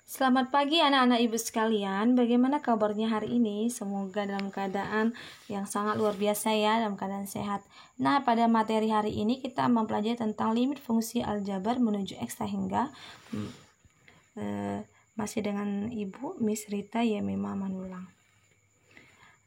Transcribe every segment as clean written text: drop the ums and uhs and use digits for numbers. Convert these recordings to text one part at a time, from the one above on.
Selamat pagi anak-anak ibu sekalian. Bagaimana kabarnya hari ini? Semoga dalam keadaan yang sangat luar biasa ya, dalam keadaan sehat. Nah, pada materi hari ini kita mempelajari tentang limit fungsi aljabar menuju X hingga masih dengan ibu Miss Rita Yemima Manulang.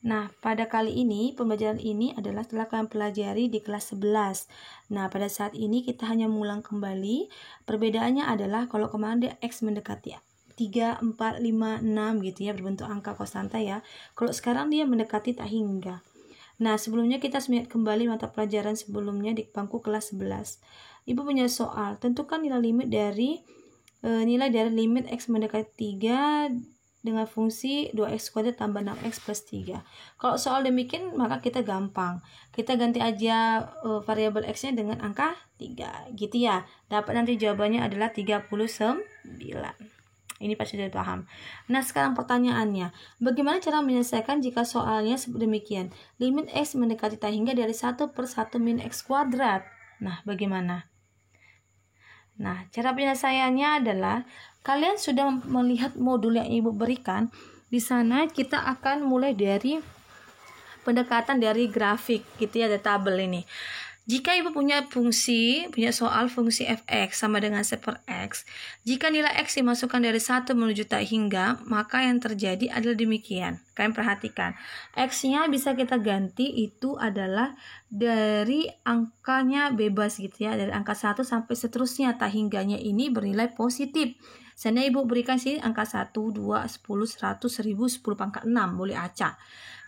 Nah, pada kali ini pembelajaran ini adalah telah kalian pelajari di kelas 11. Nah, pada saat ini kita hanya mengulang kembali. Perbedaannya adalah kalau kemarin dia X mendekati 3, 4, 5, 6 gitu ya, berbentuk angka konstanta ya. Kalau sekarang dia mendekati tak hingga. Nah, sebelumnya kita ingat kembali mata pelajaran sebelumnya di bangku kelas 11. Ibu punya soal, tentukan nilai dari limit X mendekati 3 dengan fungsi 2x kuadrat tambah 6x plus 3. Kalau soal demikian maka kita gampang. Kita ganti aja variabel x-nya dengan angka 3 gitu ya. Dapat nanti jawabannya adalah 39. Ini pasti sudah paham. Nah, sekarang pertanyaannya, bagaimana cara menyelesaikan jika soalnya demikian? Limit x mendekati tak hingga dari 1/1 min x kuadrat. Nah, bagaimana? Nah, cara penyelesaiannya adalah kalian sudah melihat modul yang ibu berikan. Di sana kita akan mulai dari pendekatan dari grafik gitu ya, ada tabel ini. Jika ibu punya soal fungsi fx sama dengan 1 per x, jika nilai x dimasukkan dari 1 menuju tak hingga, maka yang terjadi adalah demikian. Kalian perhatikan, x-nya bisa kita ganti itu adalah dari angkanya bebas gitu ya, dari angka 1 sampai seterusnya, tak hingganya ini bernilai positif. Seandainya ibu berikan sini angka 1, 2, 10, 100, 1000, 10 pangkat 6, boleh acak.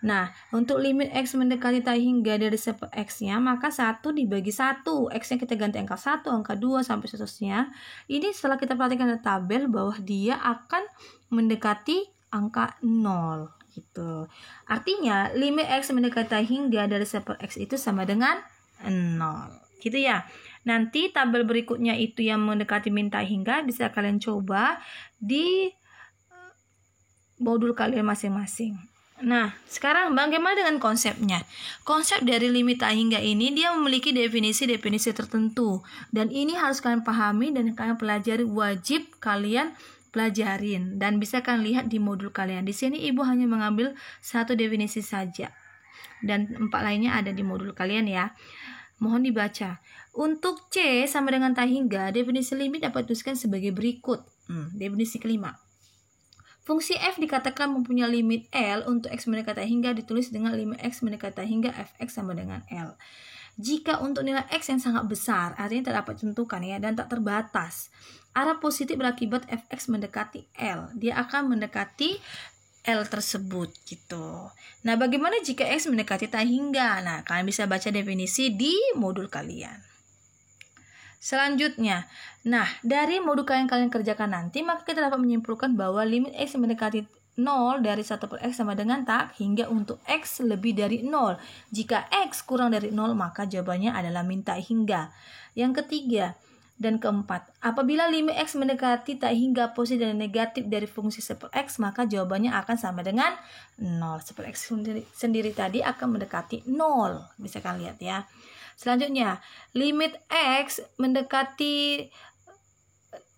Nah, untuk limit x mendekati tak hingga dari x-nya, maka 1 dibagi 1. X-nya kita ganti angka 1, angka 2, sampai seterusnya. Ini setelah kita perhatikan di tabel bahwa dia akan mendekati angka 0. Gitu. Artinya, limit x mendekati tak hingga dari 1 per x itu sama dengan 0. Gitu ya. Nanti tabel berikutnya itu yang mendekati min tak hingga bisa kalian coba di modul kalian masing-masing. Nah, sekarang bagaimana dengan konsepnya? Konsep dari limit tak hingga ini dia memiliki definisi-definisi tertentu. Dan ini harus kalian pahami dan kalian pelajari, wajib kalian pelajarin. Dan bisa kalian lihat di modul kalian. Di sini ibu hanya mengambil satu definisi saja. Dan 4 lainnya ada di modul kalian ya. Mohon dibaca. Untuk C sama dengan tak hingga, definisi limit dapat dituliskan sebagai berikut. Definisi kelima. Fungsi f dikatakan mempunyai limit L untuk x mendekati hingga ditulis dengan limit x mendekati hingga fx sama dengan L. Jika untuk nilai x yang sangat besar, artinya tak dapat ditentukan ya, dan tak terbatas, arah positif berakibat fx mendekati L. Dia akan mendekati L tersebut gitu. Nah, bagaimana jika x mendekati tak hingga? Nah, kalian bisa baca definisi di modul kalian. Selanjutnya, nah dari modul kalian kerjakan nanti, maka kita dapat menyimpulkan bahwa limit x mendekati 0 dari 1 per x sama dengan tak hingga untuk x lebih dari 0. Jika x kurang dari 0, maka jawabannya adalah min tak hingga. Yang ketiga dan keempat, apabila limit x mendekati tak hingga positif dan negatif dari fungsi 1 per x, maka jawabannya akan sama dengan 0. 1 per x sendiri tadi akan mendekati 0. Bisa kalian lihat ya. Selanjutnya, limit x mendekati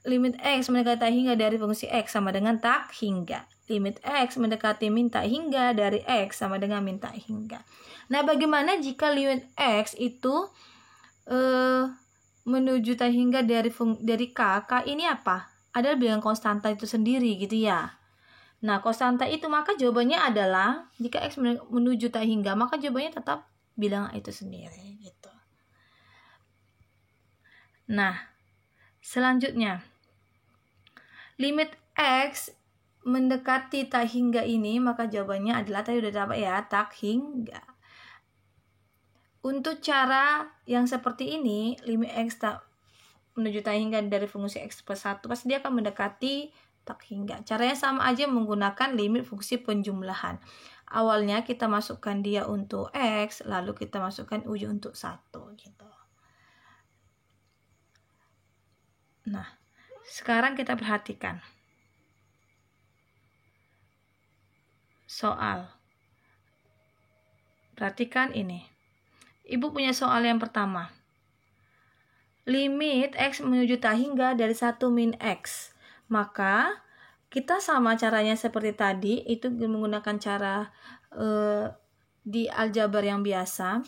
tak hingga dari fungsi x sama dengan tak hingga. Limit x mendekati min tak hingga dari x sama dengan min tak hingga. Nah, bagaimana jika limit x itu menuju tak hingga dari k ini apa? Adalah bilangan konstanta itu sendiri gitu ya. Nah, konstanta itu maka jawabannya adalah jika x menuju tak hingga, maka jawabannya tetap bilangan itu sendiri gitu. Nah, selanjutnya, limit x mendekati tak hingga ini, maka jawabannya adalah tadi udah dapat ya, tak hingga. Untuk cara yang seperti ini, limit x menuju tak hingga dari fungsi x plus 1, pasti dia akan mendekati tak hingga. Caranya sama aja menggunakan limit fungsi penjumlahan. Awalnya kita masukkan dia untuk x, lalu kita masukkan ujung untuk 1 gitu. Nah, sekarang kita perhatikan soal. Perhatikan ini. Ibu punya soal yang pertama. Limit x menuju tak hingga dari 1 min x. Maka kita sama caranya seperti tadi, itu menggunakan cara di aljabar yang biasa.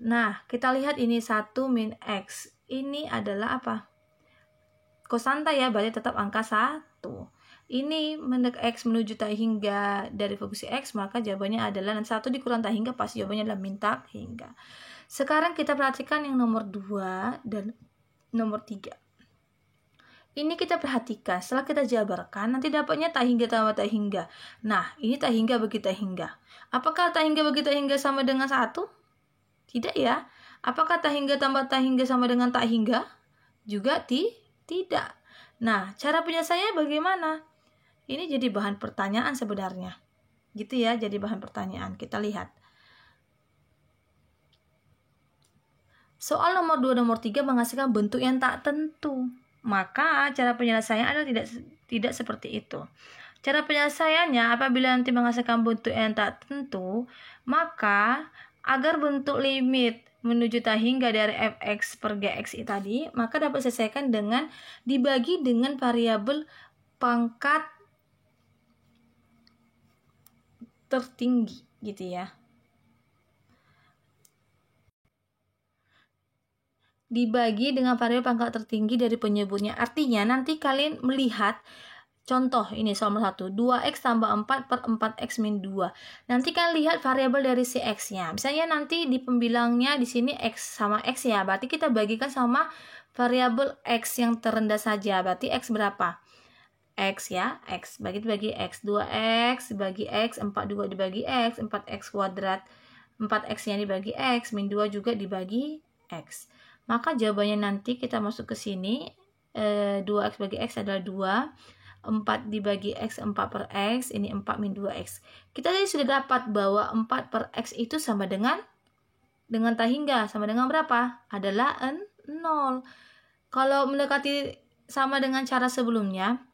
Nah, kita lihat ini 1 min X. Ini adalah apa? Kosanta ya, berarti tetap angka 1. Ini X menuju tak hingga dari fungsi X, maka jawabannya adalah 1 dikurang tak hingga, pasti jawabannya adalah min tak hingga. Sekarang kita perhatikan yang nomor 2 dan nomor 3. Ini kita perhatikan, setelah kita jabarkan, nanti dapatnya tak hingga tambah tak hingga. Nah, ini tak hingga bagi tak hingga. Apakah tak hingga bagi tak hingga sama dengan 1? Tidak ya. Apakah tak hingga tambah tak hingga sama dengan tak hingga? Juga tidak. Nah, cara penyelesaiannya bagaimana? Ini jadi bahan pertanyaan sebenarnya. Gitu ya, jadi bahan pertanyaan. Kita lihat. Soal nomor 2 nomor 3 menghasilkan bentuk yang tak tentu. Maka cara penyelesaiannya adalah tidak seperti itu. Cara penyelesaiannya apabila nanti menghasilkan bentuk yang tak tentu, maka agar bentuk limit menuju tak hingga dari fx per gx tadi, maka dapat diselesaikan dengan dibagi dengan variabel pangkat tertinggi gitu ya. Dibagi dengan variabel pangkat tertinggi dari penyebutnya. Artinya nanti kalian melihat contoh ini soal nomor 1, 2x tambah 4 per 4x min 2. Nanti kalian lihat variabel dari si x-nya. Misalnya nanti di pembilangnya di sini x sama x ya. Berarti kita bagikan sama variabel x yang terendah saja. Berarti x berapa? X ya, x bagi x, 2x dibagi x, 42 dibagi x, 4x kuadrat, 4x-nya dibagi x, min 2 juga dibagi x. Maka jawabannya nanti kita masuk ke sini, 2x bagi x adalah 2, 4 dibagi x 4 per x, ini 4 min 2x. Kita tadi sudah dapat bahwa 4 per x itu sama dengan tak hingga, sama dengan berapa? Adalah 0. Kalau mendekati sama dengan cara sebelumnya,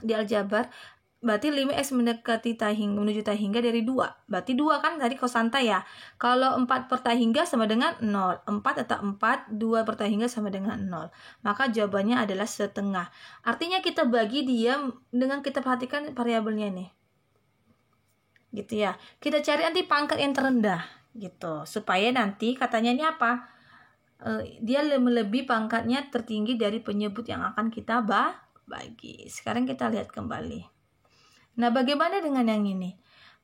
di aljabar, berarti limit x mendekati menuju tak hingga dari 2. Berarti 2 kan tadi kosanta ya. Kalau 4 per tak hingga sama dengan 0. 4 tetap 4, 2 per tak hingga sama dengan 0. Maka jawabannya adalah setengah. Artinya kita bagi dia dengan kita perhatikan variabelnya nih. Gitu ya. Kita cari nanti pangkat yang terendah gitu. Supaya nanti katanya ini apa? Dia melebihi pangkatnya tertinggi dari penyebut yang akan kita bagi. Sekarang kita lihat kembali. Nah, bagaimana dengan yang ini?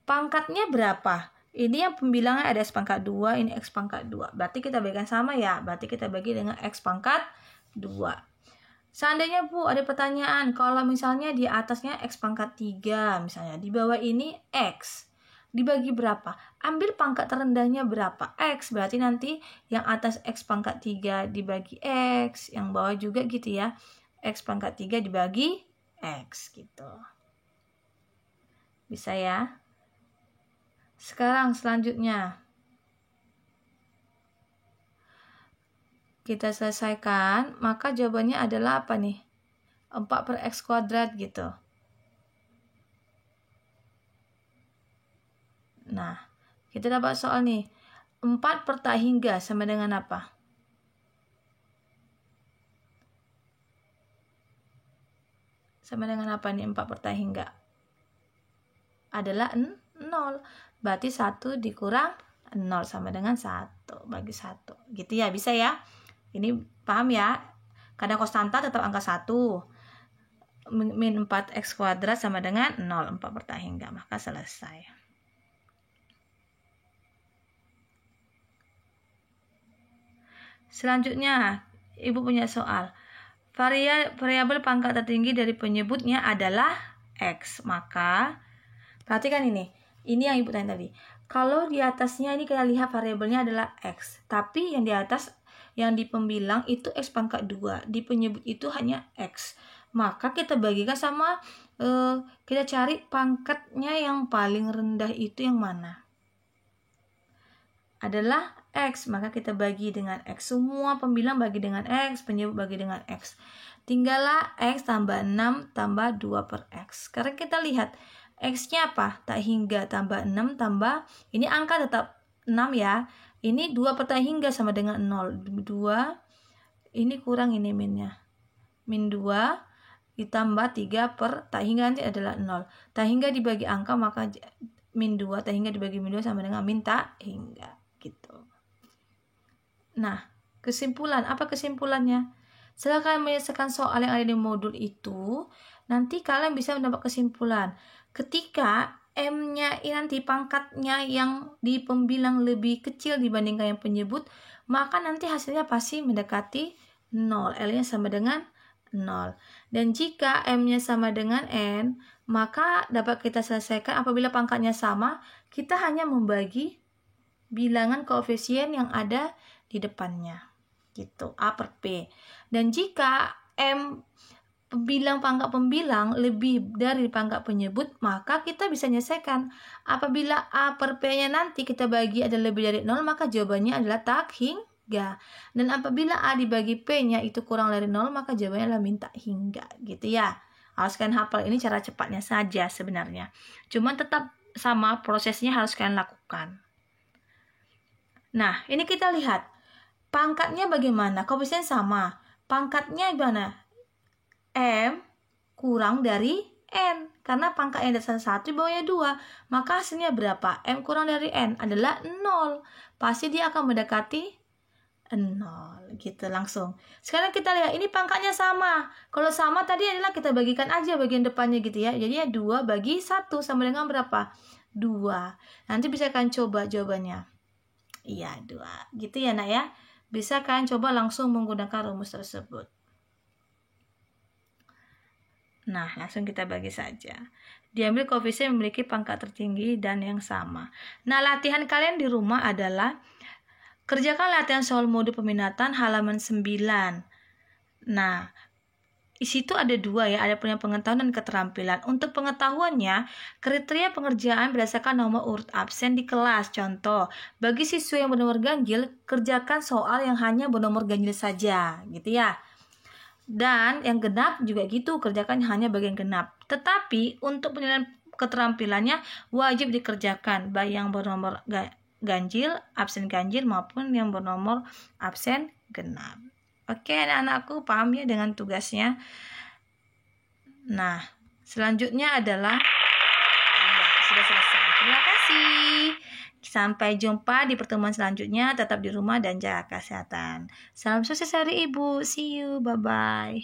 Pangkatnya berapa? Ini yang pembilangnya ada x pangkat 2, ini x pangkat 2. Berarti kita bagikan sama ya. Berarti kita bagi dengan x pangkat 2. Seandainya Bu, ada pertanyaan. Kalau misalnya di atasnya x pangkat 3, misalnya. Di bawah ini x. Dibagi berapa? Ambil pangkat terendahnya berapa? X. Berarti nanti yang atas x pangkat 3 dibagi x. Yang bawah juga gitu ya. X pangkat 3 dibagi x gitu. Bisa ya. Sekarang selanjutnya kita selesaikan, maka jawabannya adalah apa nih? 4 per x kuadrat gitu. Nah, kita dapat soal nih. 4 per tak hingga sama dengan apa? Sama dengan apa nih 4 per tak hingga? Adalah 0. Berarti 1 dikurang 0 sama dengan 1 bagi 1. Gitu ya, bisa ya. Ini paham ya? Kadang konstanta tetap angka 1. Min 4x kuadrat sama dengan 0. 4 per tak hingga. Maka selesai. Selanjutnya, Ibu punya soal. Variabel pangkat tertinggi dari penyebutnya adalah x. Maka perhatikan ini. Ini yang Ibu tanya tadi. Kalau di atasnya ini kita lihat variabelnya adalah x. Tapi yang di atas, yang di pembilang itu x pangkat 2. Di penyebut itu hanya x. Maka kita bagikan sama, kita cari pangkatnya yang paling rendah itu yang mana? Adalah x. Maka kita bagi dengan x. Semua pembilang bagi dengan x. Penyebut bagi dengan x. Tinggallah x tambah 6 tambah 2 per x. Sekarang kita lihat. X-nya apa? Tak hingga tambah 6 tambah, ini angka tetap 6 ya. Ini 2 per tak hingga sama dengan 0. 2, ini kurang ini minnya. Min 2, ditambah 3 per tak hingga nanti adalah 0. Tak hingga dibagi angka maka min 2, tak hingga dibagi min 2 sama dengan min tak hingga gitu. Nah, kesimpulan, apa kesimpulannya? Setelah kalian menyelesaikan soal yang ada di modul itu, nanti kalian bisa mendapat kesimpulan. Ketika M-nya nanti pangkatnya yang di pembilang lebih kecil dibandingkan yang penyebut, maka nanti hasilnya pasti mendekati 0. L-nya sama dengan 0. Dan jika M-nya sama dengan N, maka dapat kita selesaikan apabila pangkatnya sama, kita hanya membagi bilangan koefisien yang ada di depannya. Gitu, A per P. Dan jika M pangkat pembilang lebih dari pangkat penyebut, maka kita bisa menyelesaikan. Apabila A per P-nya nanti kita bagi adalah lebih dari 0, maka jawabannya adalah tak hingga. Dan apabila A dibagi P-nya itu kurang dari 0, maka jawabannya adalah min tak hingga. Gitu ya. Harus kalian hafal, ini cara cepatnya saja sebenarnya. Cuman tetap sama prosesnya harus kalian lakukan. Nah, ini kita lihat. Pangkatnya bagaimana? Koefisien sama. Pangkatnya gimana? M kurang dari N. Karena pangkat yang dasar 1 bawahnya 2. Maka hasilnya berapa? M kurang dari N adalah 0. Pasti dia akan mendekati 0. Gitu langsung. Sekarang kita lihat. Ini pangkatnya sama. Kalau sama tadi adalah kita bagikan aja bagian depannya gitu ya. Jadinya 2 bagi 1 sama dengan berapa? 2. Nanti bisa kalian coba jawabannya. Iya, 2. Gitu ya nak ya. Bisa kalian coba langsung menggunakan rumus tersebut. Nah, langsung kita bagi saja. Diambil koefisien memiliki pangkat tertinggi dan yang sama. Nah, latihan kalian di rumah adalah kerjakan latihan soal modul peminatan halaman 9. Nah, di situ ada 2 ya, ada punya pengetahuan dan keterampilan. Untuk pengetahuannya, kriteria pengerjaan berdasarkan nomor urut absen di kelas. Contoh, bagi siswa yang bernomor ganjil, kerjakan soal yang hanya bernomor ganjil saja, gitu ya. Dan yang genap juga gitu, kerjakan hanya bagian genap. Tetapi untuk penilaian keterampilannya wajib dikerjakan baik yang bernomor ganjil, absen ganjil maupun yang bernomor absen genap. Oke, anak-anakku paham ya dengan tugasnya. Nah, selanjutnya adalah sudah selesai. Terima kasih. Sampai jumpa di pertemuan selanjutnya. Tetap di rumah dan jaga kesehatan. Salam sukses hari Ibu. See you. Bye-bye.